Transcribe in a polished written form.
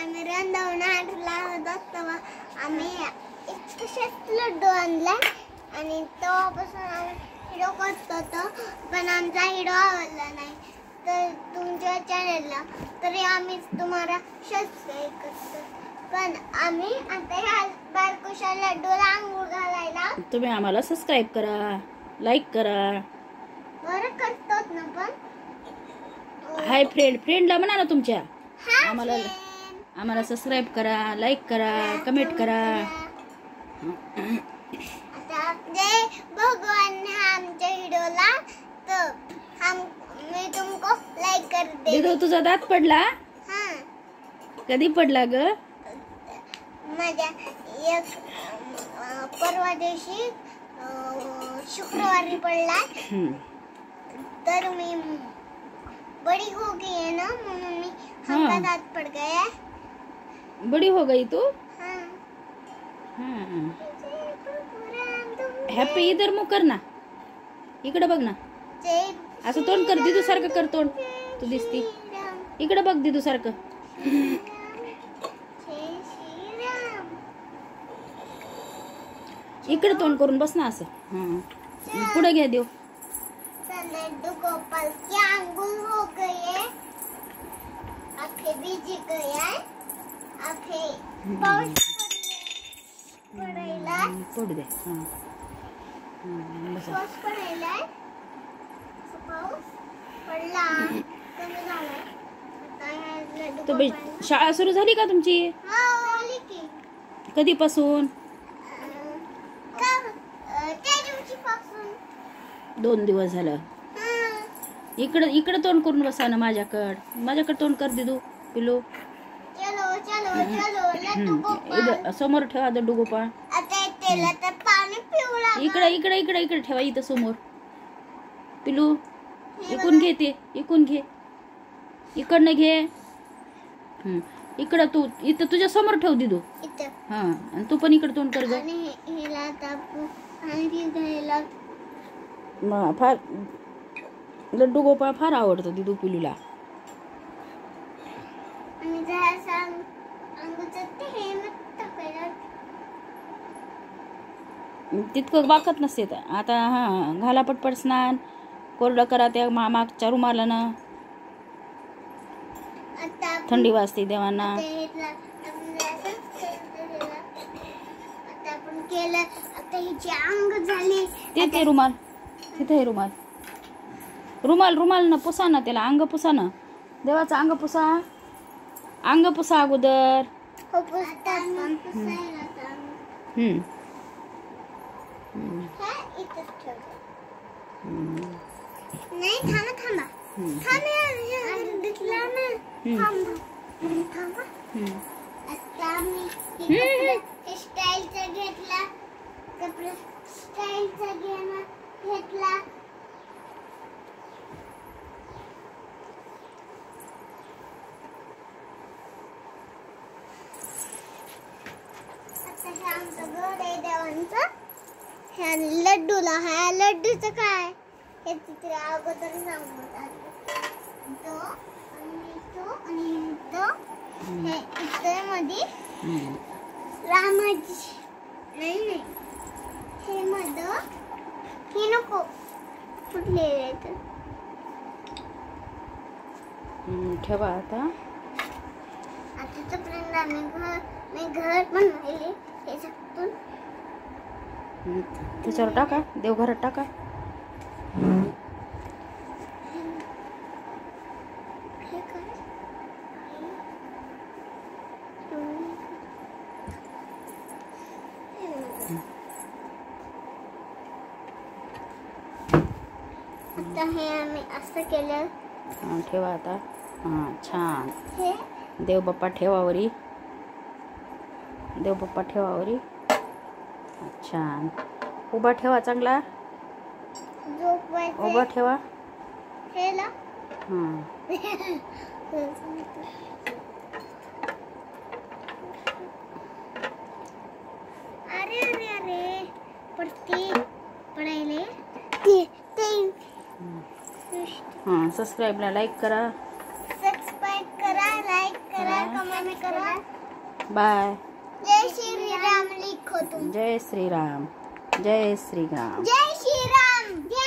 आम्ही रंधवणार लावत असतो आम्ही तसेच लड्डू आणलाय आणि तेव्हापासून आम्ही व्हिडिओ करतो पण आमचा व्हिडिओ आवडला नाही तर तुमच्या चॅनलला तरी आम्ही तुम्हाला सबस्क्राईब करतो पण आम्ही आता ह्या बारकोशा लड्डूला आंघोळ घालायला तुम्ही आम्हाला सबस्क्राईब करा लाईक करा बरं करतो ना पण हाय फ्रेंडला म्हणा ना तुमच्या हाय आम्हाला सबस्क्राईब करा लाईक करा कमेंट करा आता जय भगवान ने आमच्या व्हिडिओला तो हम मैं तुमको लाइक कर दे दिदू तुझा दात पडला हां कधी पडला ग माझ्या एक परवा दिवशी शुक्रवारी पडला तर मी बड़ी हो गई है ना मम्मी हमका दांत पड़ गया है बड़ी हो गई तू हां हां हॅपी इधर मुख कर ना इकडे बघ ना जय असं तोंड कर दिदू सारखं कर तोंड तू दिसती इकडे बघ दिदू सारखं जय श्री राम इकडे तोंड करून बस ना असं पुढे घ्या देव लड्डू गोपाल की आंघोळ हो गई है आखे बीजी गए है आखे पाऊस पडायला पडू दे पाऊस पडायला पाऊस पडला कमी झाला आता ह्या लड्डू तर शाळा सुरू झाली का तुमची झाली की कधीपासून का त्या दिवशीपासून 2 दिवस झालं इकडे तोंड करून बसा ना माझ्याकडे तोंड कर दिदू पिलू चलो चलो चलो लड्डू गोपाल इधर समोर ठेवा लड्डू गोपाळ आता त्याला तर पाणी पिऊ लागलं इकडे ठेवा इथं समोर पिलू इकून घे ते इकून घे इकडनं घे इकडं तू इथं तुझ्या समोर ठेव दिदू इथं हा आणि तू पण इकडे तोंड कर ग आणि हिला आता पाणी घ्यायला फार लड्डू गोपाळ फार आवडतो दिदू पिलूला आणि जरा सांग अंगूचं ते टाकायला तितकं बाकत नसते आता घाला पटपट स्नान कोरडं करा त्या मागच्या रुमालानं आता थंडी वाजते देवांना आता आपण केलं आता हिची अंग झाली ते रुमाल तिथे हे रुमाल ना पुसा ना त्याला अंग पुसा ना देवाचं अंग पुसा अगोदर हो पुसतात आपण पुसायला आता इथंच ठेवतो नाही थांबा दिसला ना थांबा आता मी स्टाईलचा घेतला कपडा स्टाईलचा घेतला आता हे आमचं घर आहे देवांचं ह्या लड्डूला ह्या लड्डूचं काय हे चित्र अगोदर सांगू तो आणि तो हे इथं मध्ये रामाची नाही हे मध्ये हे नको कुठले ठेवा आता तोपर्यंत मी घर बनवले ह्याच्यातून त्याच्यावर टाका देवघरात टाका आता हे आम्ही असं केलं ठेवा आता छान हे देवबाप्पा ठेवावरी छान उभा ठेवा चांगला उभा ठेवा हेला अरे अरे अरे पडती पडायले सबस्क्राईबला लाईक करा सबस्क्राइब करा लाईक करा कमेंट करा. बाय. जय श्रीराम लिखो तुम. जय श्रीराम. जय श्रीराम. जय श्रीराम. जय